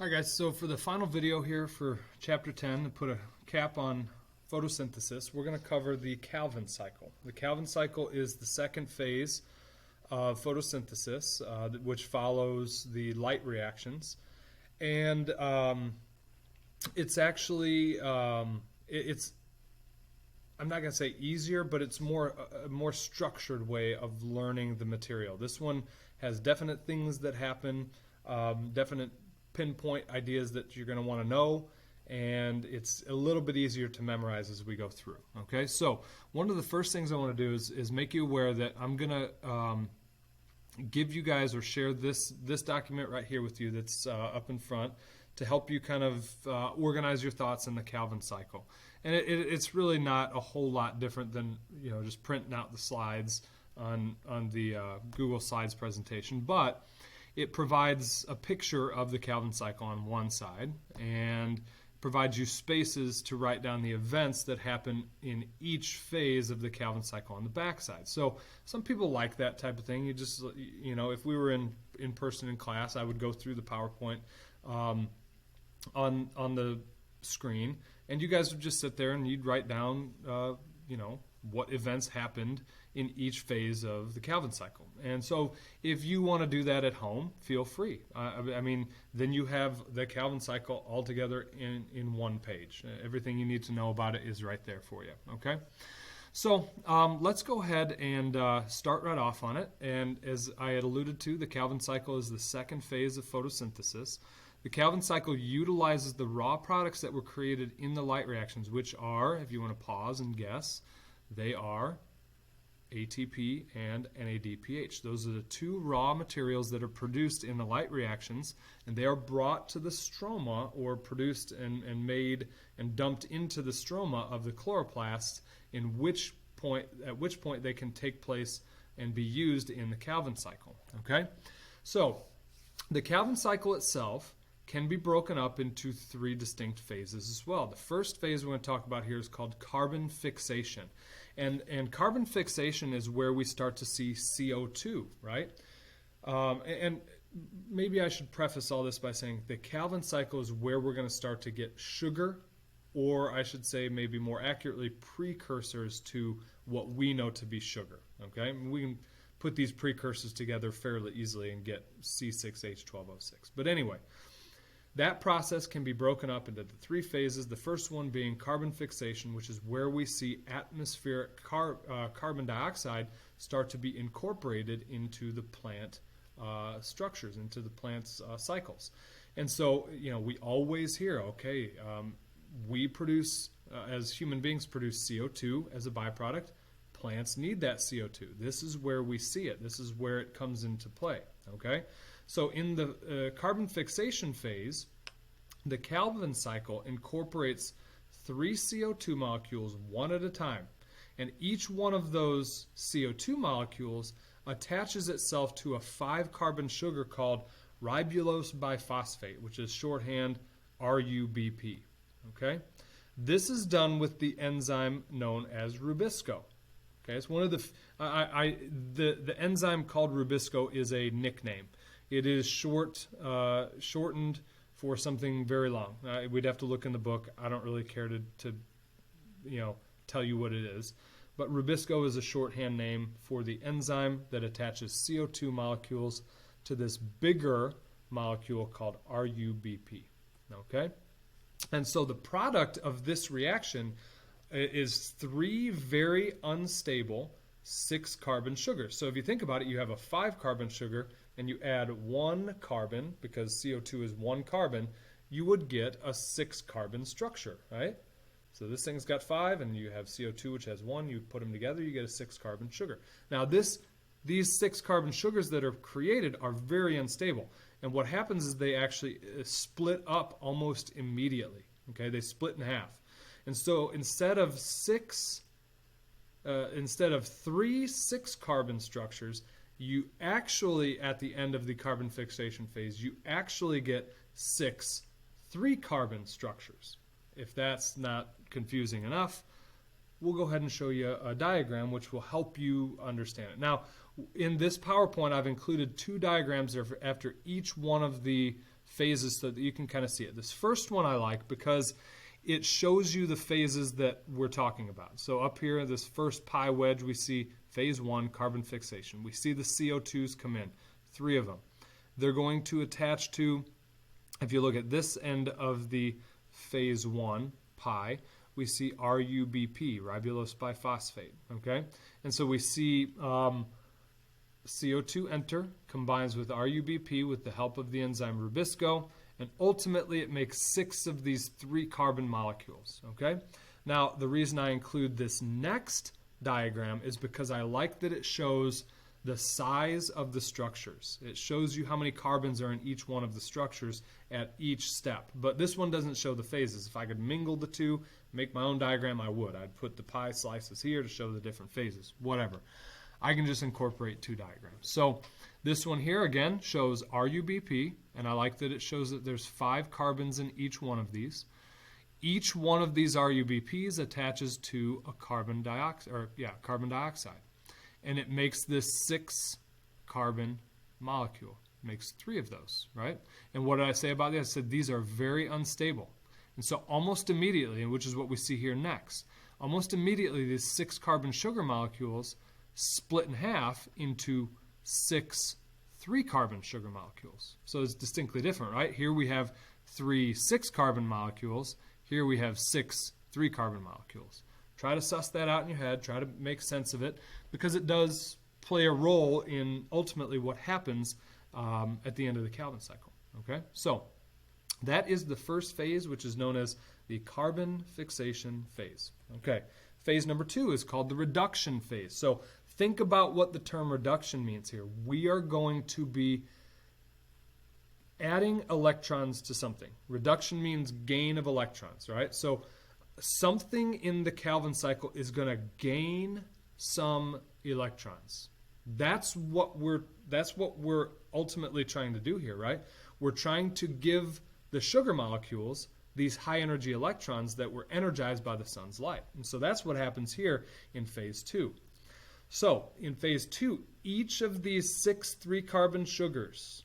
All right, guys, so for the final video here for Chapter 10, to put a cap on photosynthesis, we're going to cover the Calvin cycle. The Calvin cycle is the second phase of photosynthesis, which follows the light reactions. And it's actually, it's I'm not going to say easier, but it's a more structured way of learning the material. This one has definite things that happen, definite pinpoint ideas that you're going to want to know, and it's a little bit easier to memorize as we go through. Okay, so one of the first things I want to do is make you aware that I'm going to give you guys or share this document right here with you that's up in front to help you kind of organize your thoughts in the Calvin cycle. And it's really not a whole lot different than just printing out the slides on the Google Slides presentation, but it provides a picture of the Calvin cycle on one side and provides you spaces to write down the events that happen in each phase of the Calvin cycle on the back side. So some people like that type of thing. You just, if we were in person in class, I would go through the PowerPoint on the screen, and you guys would just sit there and you'd write down, what events happened in each phase of the Calvin cycle. And so if you want to do that at home, feel free. Then you have the Calvin cycle all together in one page. Everything you need to know about it is right there for you. Okay? So let's go ahead and start right off on it. And as I had alluded to, the Calvin cycle is the second phase of photosynthesis. The Calvin cycle utilizes the raw products that were created in the light reactions, which are, if you want to pause and guess, they are ATP and NADPH. Those are the two raw materials that are produced in the light reactions, and they are brought to the stroma, or produced and made and dumped into the stroma of the chloroplast, at which point they can take place and be used in the Calvin cycle. Okay? So the Calvin cycle itself can be broken up into three distinct phases as well. The first phase we're going to talk about here is called carbon fixation. And carbon fixation is where we start to see CO2, right? And maybe I should preface all this by saying the Calvin cycle is where we're going to start to get sugar, or I should say maybe more accurately, precursors to what we know to be sugar, okay? We can put these precursors together fairly easily and get C6H12O6. But anyway, that process can be broken up into the three phases, the first one being carbon fixation, which is where we see atmospheric carbon dioxide start to be incorporated into the plant structures, into the plant's cycles. And so, we always hear, okay, we produce, as human beings, produce CO2 as a byproduct. Plants need that CO2. This is where we see it. This is where it comes into play, okay? So in the carbon fixation phase, the Calvin cycle incorporates 3 CO2 molecules one at a time. And each one of those CO2 molecules attaches itself to a 5-carbon sugar called ribulose biphosphate, which is shorthand RUBP. Okay? This is done with the enzyme known as Rubisco. Okay, it's one of the enzyme called Rubisco is a nickname. It is shortened for something very long. We'd have to look in the book. I don't really care to tell you what it is. But Rubisco is a shorthand name for the enzyme that attaches CO2 molecules to this bigger molecule called RUBP. Okay? And so the product of this reaction is 3 very unstable 6-carbon sugars. So if you think about it, you have a 5-carbon sugar and you add 1 carbon, because CO2 is 1 carbon, you would get a 6-carbon structure, right? So this thing's got 5 and you have CO2 which has 1, you put them together, you get a 6-carbon sugar. Now these 6-carbon sugars that are created are very unstable. And what happens is they actually split up almost immediately. Okay, they split in half. And so instead of 3 6-carbon structures, you actually, at the end of the carbon fixation phase, you actually get 6 3-carbon structures. If that's not confusing enough, we'll go ahead and show you a diagram which will help you understand it. Now, in this PowerPoint, I've included 2 diagrams after each one of the phases so that you can kind of see it. This first one I like because it shows you the phases that we're talking about. So up here, this first pi wedge, we see phase 1, carbon fixation. We see the CO2s come in, 3 of them. They're going to attach to, if you look at this end of the phase 1, pi, we see RUBP, ribulose biphosphate, okay? And so we see CO2 enter, combines with RUBP with the help of the enzyme Rubisco, and ultimately it makes 6 of these 3 carbon molecules, okay? Now, the reason I include this next diagram is because I like that it shows the size of the structures. It shows you how many carbons are in each one of the structures at each step. But this one doesn't show the phases. If I could mingle the two, make my own diagram, I would. I'd put the pi slices here to show the different phases, whatever. I can just incorporate 2 diagrams. So this one here, again, shows RUBP, and I like that it shows that there's 5 carbons in each one of these. Each one of these RUBPs attaches to a carbon dioxide. And it makes this 6 carbon molecule. It makes 3 of those, right? And what did I say about this? I said these are very unstable. And so almost immediately, which is what we see here next, almost immediately these 6 carbon sugar molecules split in half into 6 3-carbon sugar molecules. So it's distinctly different, right? Here we have 3 6-carbon molecules. Here we have 6 3-carbon molecules. Try to suss that out in your head. Try to make sense of it, because it does play a role in ultimately what happens at the end of the Calvin cycle. Okay, so that is the first phase, which is known as the carbon fixation phase. Okay, phase number 2 is called the reduction phase. So think about what the term reduction means here. We are going to be adding electrons to something. Reduction means gain of electrons, right? So something in the Calvin cycle is going to gain some electrons. That's what we're ultimately trying to do here, right? We're trying to give the sugar molecules these high energy electrons that were energized by the sun's light. And so that's what happens here in phase 2. So in phase 2, each of these 6 3-carbon sugars,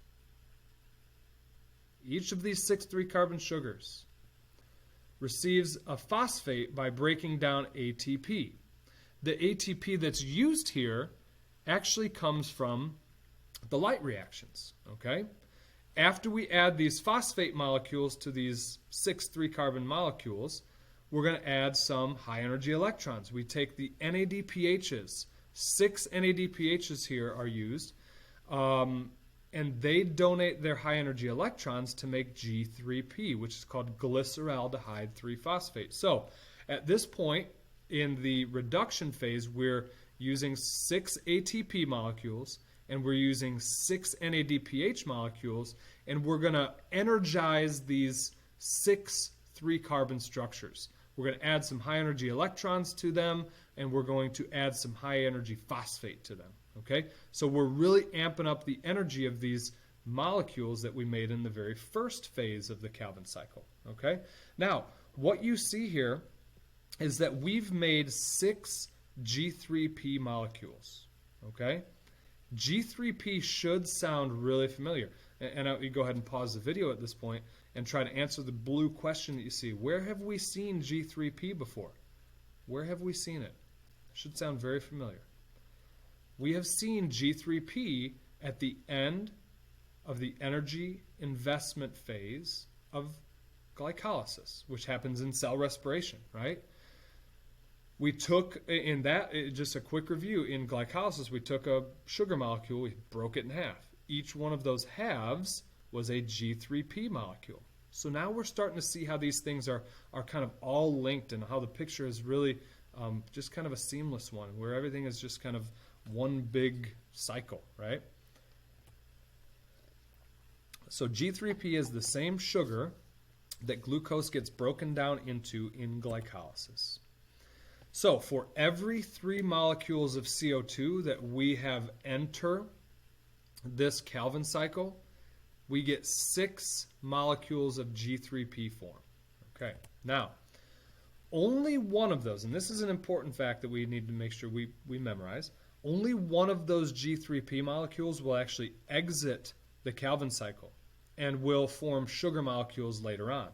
receives a phosphate by breaking down ATP. The ATP that's used here actually comes from the light reactions, okay? After we add these phosphate molecules to these 6 3-carbon molecules, we're going to add some high-energy electrons. We take the NADPHs. 6 NADPHs here are used, and they donate their high-energy electrons to make G3P, which is called glyceraldehyde 3-phosphate. So at this point in the reduction phase, we're using 6 ATP molecules, and we're using 6 NADPH molecules, and we're going to energize these 6 3-carbon structures. We're going to add some high-energy electrons to them, and we're going to add some high-energy phosphate to them. Okay, so we're really amping up the energy of these molecules that we made in the very first phase of the Calvin cycle. Okay, now what you see here is that we've made 6 G3P molecules. Okay, G3P should sound really familiar. And you go ahead and pause the video at this point and try to answer the blue question that you see. Where have we seen G3P before? Where have we seen it? Should sound very familiar. We have seen G3P at the end of the energy investment phase of glycolysis, which happens in cell respiration, right? We took, in that, just a quick review, in glycolysis, we took a sugar molecule, we broke it in half. Each one of those halves was a G3P molecule. So now we're starting to see how these things are kind of all linked, and how the picture is really just kind of a seamless one, where everything is just kind of one big cycle, right? So G3P is the same sugar that glucose gets broken down into in glycolysis. So for every 3 molecules of CO2 that we have enter this Calvin cycle, we get 6 molecules of G3P form. Okay, now only one of those, and this is an important fact that we need to make sure we memorize, only one of those G3P molecules will actually exit the Calvin cycle and will form sugar molecules later on.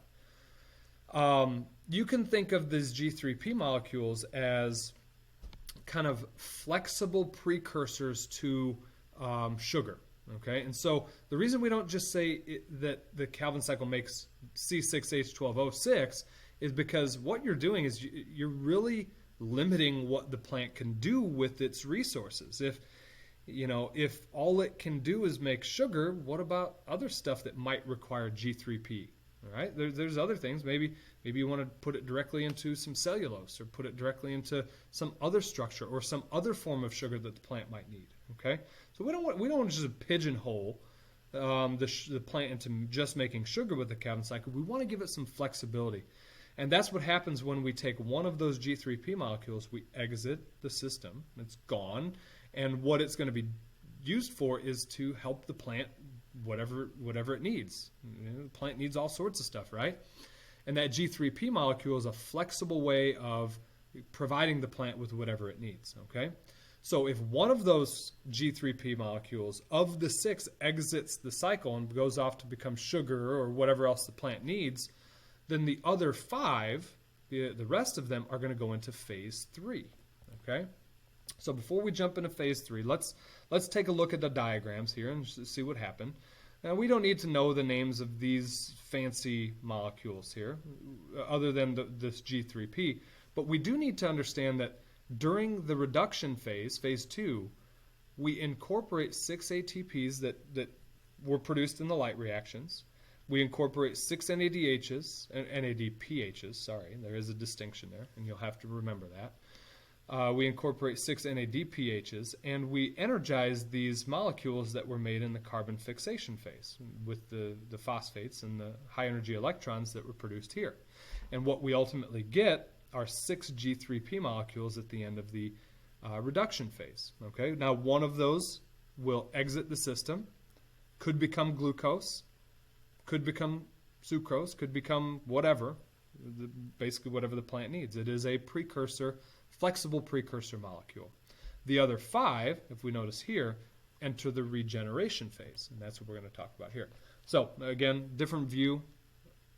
You can think of these G3P molecules as kind of flexible precursors to sugar. Okay, and so the reason we don't just say that the Calvin cycle makes C6H12O6 is because what you're doing is you're really limiting what the plant can do with its resources. If all it can do is make sugar, what about other stuff that might require G3P? All right, there's other things. Maybe you want to put it directly into some cellulose, or put it directly into some other structure or some other form of sugar that the plant might need. Okay, so we don't want to just pigeonhole the plant into just making sugar with the Calvin cycle. We want to give it some flexibility, and that's what happens when we take one of those G3P molecules, we exit the system, it's gone, and what it's going to be used for is to help the plant whatever it needs. The plant needs all sorts of stuff, right? And that G3P molecule is a flexible way of providing the plant with whatever it needs, okay? So if one of those G3P molecules of the 6 exits the cycle and goes off to become sugar or whatever else the plant needs, then the other 5, the rest of them, are going to go into phase 3, okay? So before we jump into phase 3, let's take a look at the diagrams here and see what happened. Now, we don't need to know the names of these fancy molecules here, other than this G3P, but we do need to understand that during the reduction phase, phase 2, we incorporate 6 ATPs that were produced in the light reactions. We incorporate 6 NADPHs, sorry, there is a distinction there, and you'll have to remember that. We incorporate 6 NADPHs, and we energize these molecules that were made in the carbon fixation phase with the phosphates and the high energy electrons that were produced here. And what we ultimately get are 6 G3P molecules at the end of the reduction phase. Okay, now one of those will exit the system, could become glucose, could become sucrose, could become whatever, basically whatever the plant needs. It is a precursor, flexible precursor molecule. The other 5, if we notice here, enter the regeneration phase, and that's what we're going to talk about here. So again, different view,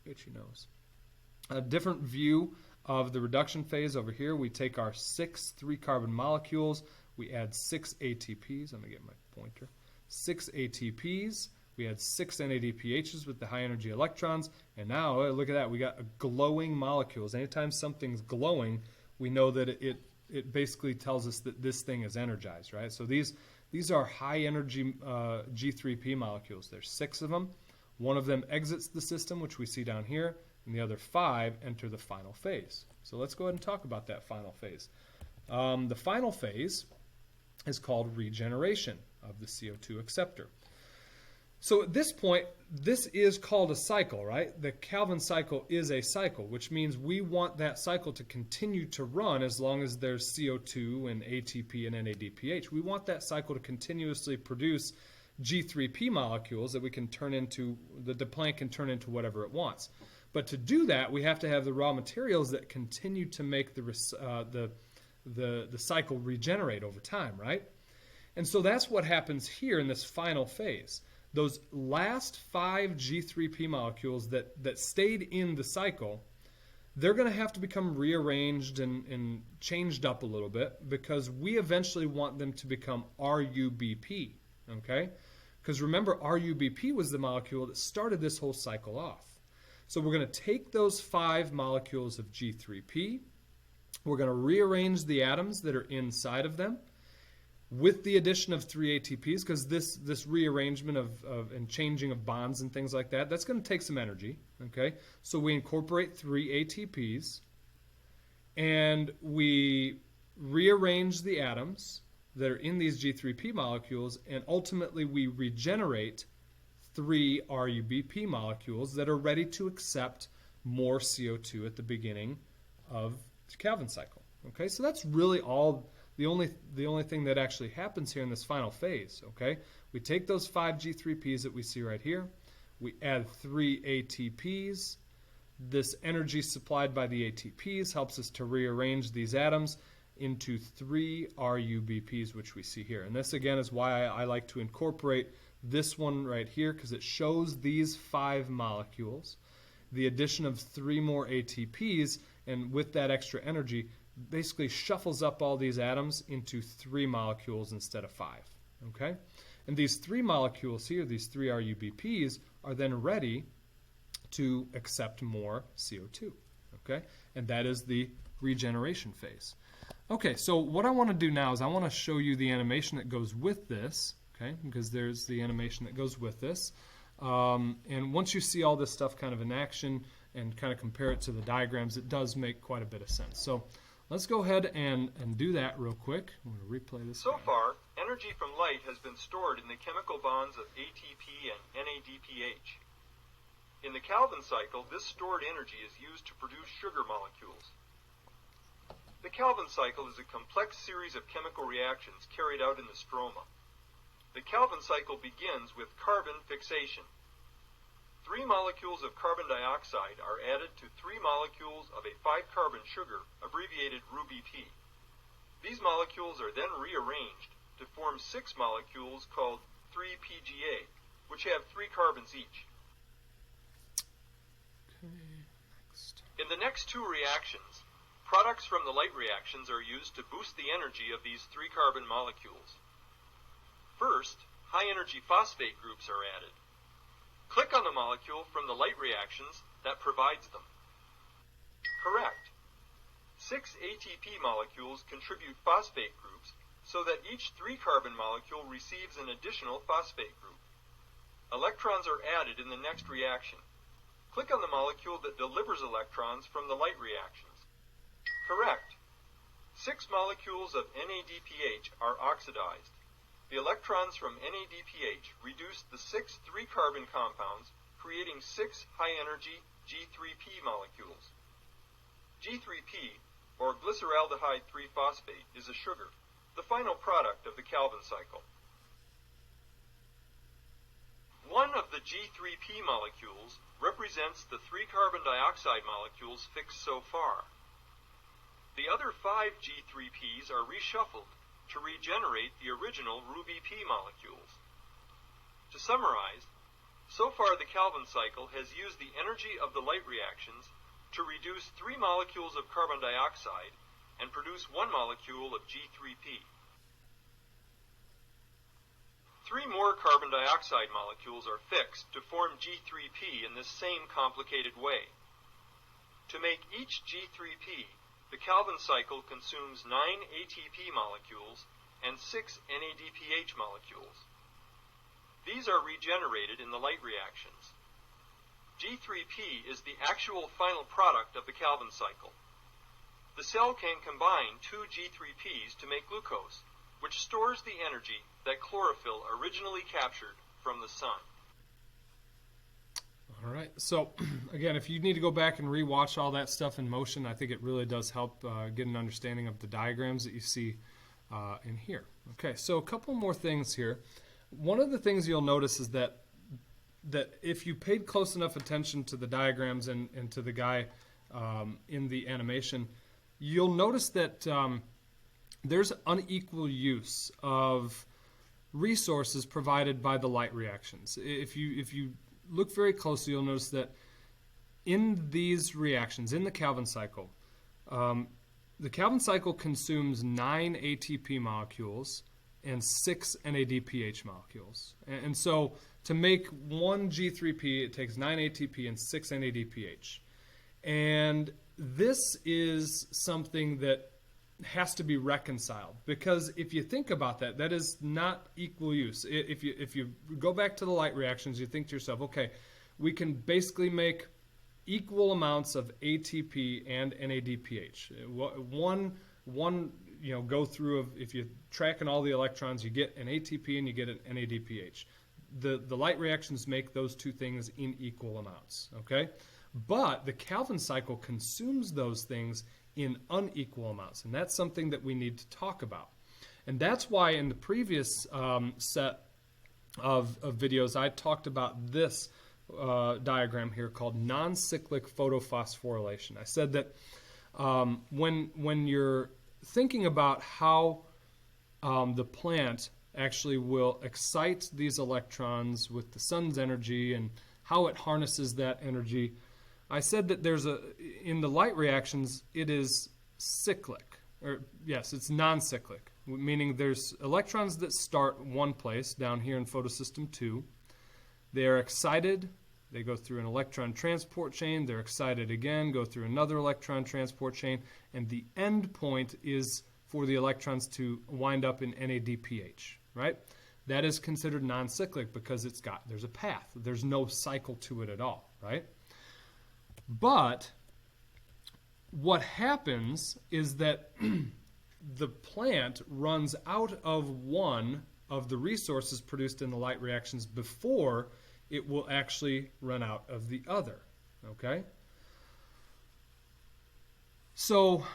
itchy nose. A different view of the reduction phase over here. We take our 6 3-carbon molecules, we add 6 ATPs. I'm going to get my pointer. 6 ATPs. We had 6 NADPHs with the high energy electrons, and now look at that. We got glowing molecules. Anytime something's glowing, we know that it basically tells us that this thing is energized, right? So these are high energy G3P molecules. There's 6 of them. One of them exits the system, which we see down here, and the other 5 enter the final phase. So let's go ahead and talk about that final phase. The final phase is called regeneration of the CO2 acceptor. So at this point, this is called a cycle, right? The Calvin cycle is a cycle, which means we want that cycle to continue to run as long as there's CO2 and ATP and NADPH. We want that cycle to continuously produce G3P molecules that we can turn into, that the plant can turn into whatever it wants. But to do that, we have to have the raw materials that continue to make the cycle regenerate over time, right? And so that's what happens here in this final phase. Those last 5 G3P molecules that stayed in the cycle, they're going to have to become rearranged and changed up a little bit, because we eventually want them to become RUBP, okay? Because remember, RUBP was the molecule that started this whole cycle off. So we're going to take those 5 molecules of G3P, we're going to rearrange the atoms that are inside of them, with the addition of 3 ATPs, because this rearrangement of and changing of bonds and things like that, that's going to take some energy, okay? So we incorporate 3 ATPs, and we rearrange the atoms that are in these G3P molecules, and ultimately we regenerate 3 RUBP molecules that are ready to accept more CO2 at the beginning of the Calvin cycle, okay? So that's really all. The only thing that actually happens here in this final phase, okay? We take those 5 G3Ps that we see right here, we add 3 ATPs. This energy supplied by the ATPs helps us to rearrange these atoms into 3 RUBPs, which we see here. And this, again, is why I like to incorporate this one right here because it shows these 5 molecules. The addition of 3 more ATPs, and with that extra energy, basically shuffles up all these atoms into 3 molecules instead of 5. Okay? And these 3 molecules here, these 3 RUBPs, are then ready to accept more CO2. Okay? And that is the regeneration phase. Okay, so what I want to do now is I want to show you the animation that goes with this, okay, because there's the animation that goes with this. And once you see all this stuff kind of in action and kind of compare it to the diagrams, it does make quite a bit of sense. So let's go ahead and do that real quick. I'm going to replay this. So far, energy from light has been stored in the chemical bonds of ATP and NADPH. In the Calvin cycle, this stored energy is used to produce sugar molecules. The Calvin cycle is a complex series of chemical reactions carried out in the stroma. The Calvin cycle begins with carbon fixation. 3 molecules of carbon dioxide are added to 3 molecules of a 5-carbon sugar, abbreviated RuBP. These molecules are then rearranged to form 6 molecules called 3-PGA, which have 3 carbons each. Okay, next. In the next 2 reactions, products from the light reactions are used to boost the energy of these 3-carbon molecules. First, high-energy phosphate groups are added. Click on the molecule from the light reactions that provides them. Correct. 6 ATP molecules contribute phosphate groups so that each 3-carbon molecule receives an additional phosphate group. Electrons are added in the next reaction. Click on the molecule that delivers electrons from the light reactions. Correct. 6 molecules of NADPH are oxidized. The electrons from NADPH reduce the 6 3-carbon compounds, creating 6 high-energy G3P molecules. G3P, or glyceraldehyde 3-phosphate, is a sugar, the final product of the Calvin cycle. One of the G3P molecules represents the 3 carbon dioxide molecules fixed so far. The other 5 G3Ps are reshuffled to regenerate the original RuBP molecules. To summarize, so far the Calvin cycle has used the energy of the light reactions to reduce 3 molecules of carbon dioxide and produce 1 molecule of G3P. 3 more carbon dioxide molecules are fixed to form G3P in this same complicated way. To make each G3P, the Calvin cycle consumes 9 ATP molecules and 6 NADPH molecules. These are regenerated in the light reactions. G3P is the actual final product of the Calvin cycle. The cell can combine 2 G3Ps to make glucose, which stores the energy that chlorophyll originally captured from the sun. All right, so again, if you need to go back and rewatch all that stuff in motion, I think it really does help get an understanding of the diagrams that you see in here. Okay, so a couple more things here. One of the things you'll notice is that if you paid close enough attention to the diagrams and to the guy in the animation, you'll notice that there's unequal use of resources provided by the light reactions. If you look very closely, you'll notice that in these reactions, in the Calvin cycle consumes 9 ATP molecules and 6 NADPH molecules. And so to make 1 G3P, it takes 9 ATP and 6 NADPH. And this is something that has to be reconciled, because if you think about that, that is not equal use. If you go back to the light reactions, you think to yourself, okay, we can basically make equal amounts of ATP and NADPH. One go through of, if you're tracking all the electrons, you get an ATP and you get an NADPH. The light reactions make those two things in equal amounts. Okay, but the Calvin cycle consumes those things in unequal amounts, and that's something that we need to talk about. And that's why in the previous set of videos I talked about this diagram here called non-cyclic photophosphorylation. I said that when you're thinking about how the plant actually will excite these electrons with the sun's energy and how it harnesses that energy. I said that in the light reactions, it is cyclic. Or yes, it's non-cyclic, meaning there's electrons that start one place down here in photosystem 2. They are excited. They go through an electron transport chain. They're excited again, go through another electron transport chain, and the end point is for the electrons to wind up in NADPH, right? That is considered non-cyclic because there's a path. There's no cycle to it at all, right? But what happens is that the plant runs out of one of the resources produced in the light reactions before it will actually run out of the other, okay? So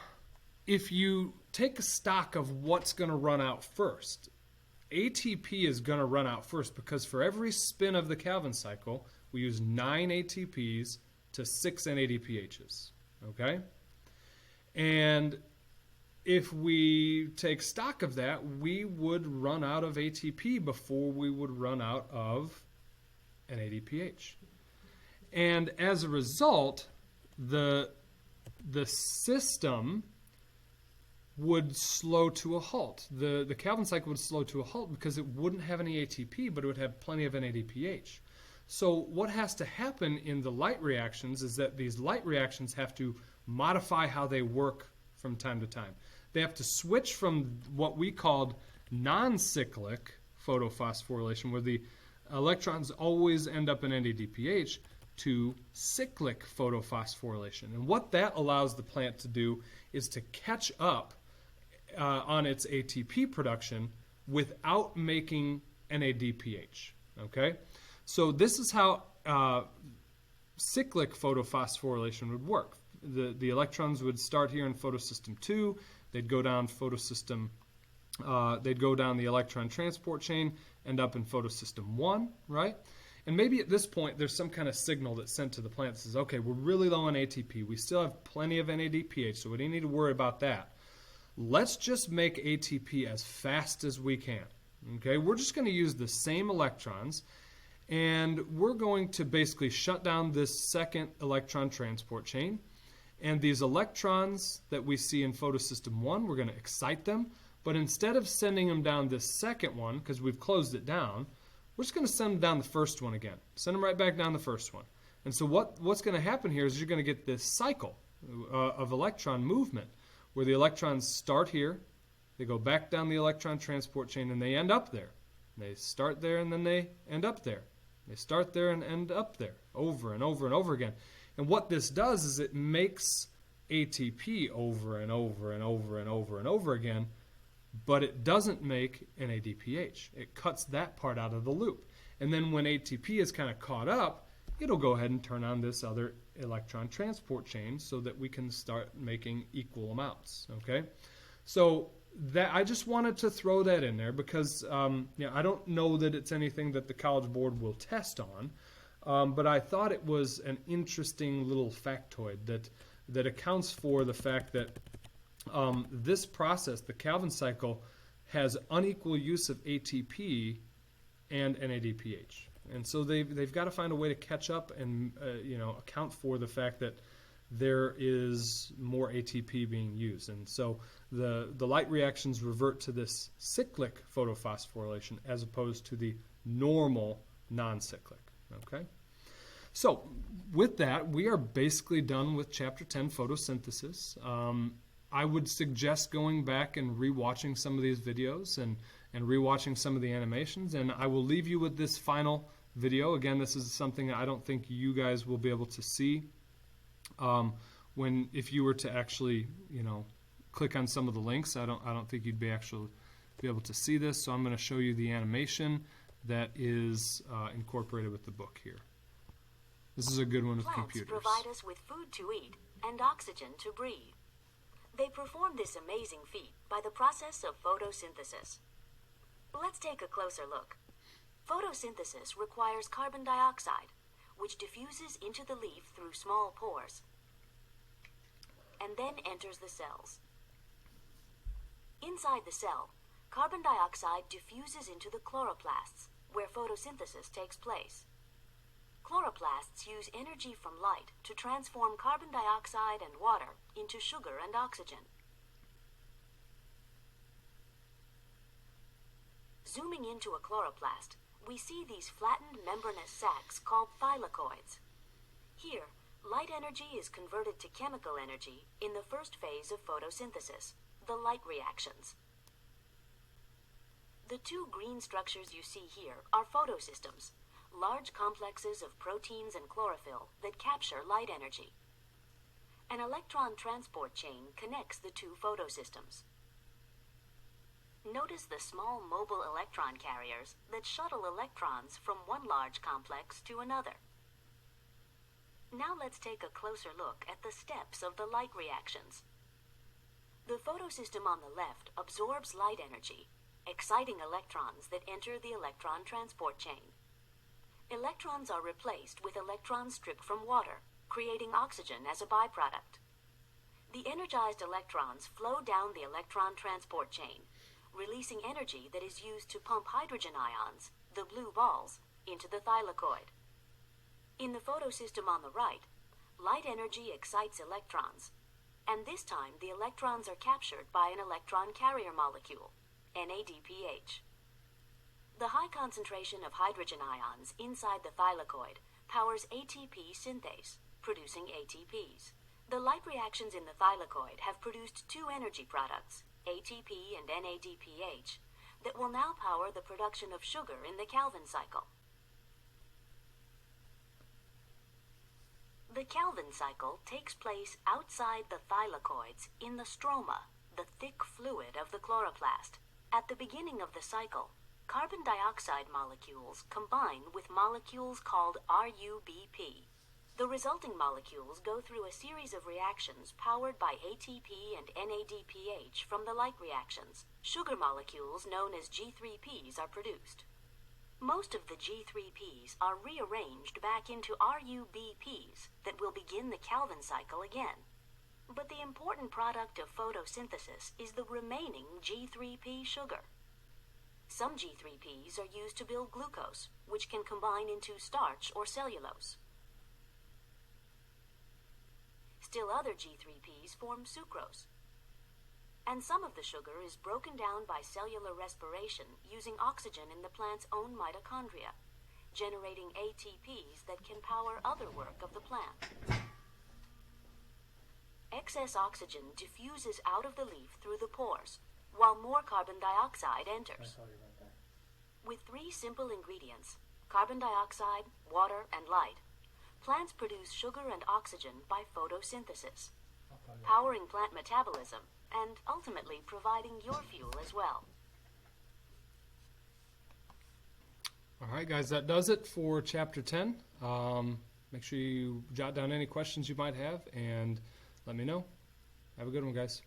if you take a stock of what's going to run out first, ATP is going to run out first because for every spin of the Calvin cycle, we use 9 ATPs to 6 NADPHs, okay? And if we take stock of that, we would run out of ATP before we would run out of NADPH. And as a result, the system would slow to a halt. The Calvin cycle would slow to a halt because it wouldn't have any ATP, but it would have plenty of NADPH. So what has to happen in the light reactions is that these light reactions have to modify how they work from time to time. They have to switch from what we called non-cyclic photophosphorylation, where the electrons always end up in NADPH, to cyclic photophosphorylation. And what that allows the plant to do is to catch up on its ATP production without making NADPH. Okay? So this is how cyclic photophosphorylation would work. The electrons would start here in photosystem 2. They'd go down they'd go down the electron transport chain, end up in photosystem 1, right? And maybe at this point there's some kind of signal that's sent to the plant that says, okay, we're really low on ATP. We still have plenty of NADPH, so we don't need to worry about that. Let's just make ATP as fast as we can. Okay, we're just going to use the same electrons, and we're going to basically shut down this second electron transport chain. And these electrons that we see in photosystem 1, we're going to excite them. But instead of sending them down this second one, because we've closed it down, we're just going to send them down the first one again. Send them right back down the first one. And so what's going to happen here is you're going to get this cycle of electron movement, where the electrons start here, they go back down the electron transport chain, and they end up there. They start there, and then they end up there. They start there and end up there, over and over and over again. And what this does is it makes ATP over and over and over and over and over again, but it doesn't make NADPH. It cuts that part out of the loop. And then when ATP is kind of caught up, it'll go ahead and turn on this other electron transport chain so that we can start making equal amounts. Okay? So that I just wanted to throw that in there because I don't know that it's anything that the College Board will test on. But I thought it was an interesting little factoid that accounts for the fact that this process, the Calvin cycle, has unequal use of ATP and NADPH. And so they've got to find a way to catch up and account for the fact that there is more ATP being used. And so the light reactions revert to this cyclic photophosphorylation as opposed to the normal non-cyclic. Okay? So with that, we are basically done with Chapter 10, photosynthesis. I would suggest going back and rewatching some of these videos and rewatching some of the animations. And I will leave you with this final video. Again, this is something I don't think you guys will be able to see if you were to actually, click on some of the links. I don't think you'd be able to see this. So I'm going to show you the animation that is incorporated with the book here. This is a good one with computers. Plants provide us with food to eat and oxygen to breathe. They perform this amazing feat by the process of photosynthesis. Let's take a closer look. Photosynthesis requires carbon dioxide, which diffuses into the leaf through small pores and then enters the cells. Inside the cell, carbon dioxide diffuses into the chloroplasts, where photosynthesis takes place. Chloroplasts use energy from light to transform carbon dioxide and water into sugar and oxygen. Zooming into a chloroplast, we see these flattened membranous sacs called thylakoids. Here, light energy is converted to chemical energy in the first phase of photosynthesis, the light reactions. The two green structures you see here are photosystems, large complexes of proteins and chlorophyll that capture light energy. An electron transport chain connects the two photosystems. Notice the small mobile electron carriers that shuttle electrons from one large complex to another. Now let's take a closer look at the steps of the light reactions. The photosystem on the left absorbs light energy, exciting electrons that enter the electron transport chain. Electrons are replaced with electrons stripped from water, creating oxygen as a byproduct. The energized electrons flow down the electron transport chain, releasing energy that is used to pump hydrogen ions, the blue balls, into the thylakoid. In the photosystem on the right, light energy excites electrons, and this time the electrons are captured by an electron carrier molecule, NADPH. The high concentration of hydrogen ions inside the thylakoid powers ATP synthase, producing ATPs. The light reactions in the thylakoid have produced two energy products, ATP and NADPH, that will now power the production of sugar in the Calvin cycle. The Calvin cycle takes place outside the thylakoids in the stroma, the thick fluid of the chloroplast. At the beginning of the cycle, carbon dioxide molecules combine with molecules called RUBP. The resulting molecules go through a series of reactions powered by ATP and NADPH from the light reactions. Sugar molecules known as G3Ps are produced. Most of the G3Ps are rearranged back into RUBPs that will begin the Calvin cycle again. But the important product of photosynthesis is the remaining G3P sugar. Some G3Ps are used to build glucose, which can combine into starch or cellulose. Still other G3Ps form sucrose. And some of the sugar is broken down by cellular respiration using oxygen in the plant's own mitochondria, generating ATPs that can power other work of the plant. Excess oxygen diffuses out of the leaf through the pores, while more carbon dioxide enters. With three simple ingredients, carbon dioxide, water, and light, plants produce sugar and oxygen by photosynthesis, powering plant metabolism and ultimately providing your fuel as well. All right, guys, that does it for Chapter 10. Make sure you jot down any questions you might have and let me know. Have a good one, guys.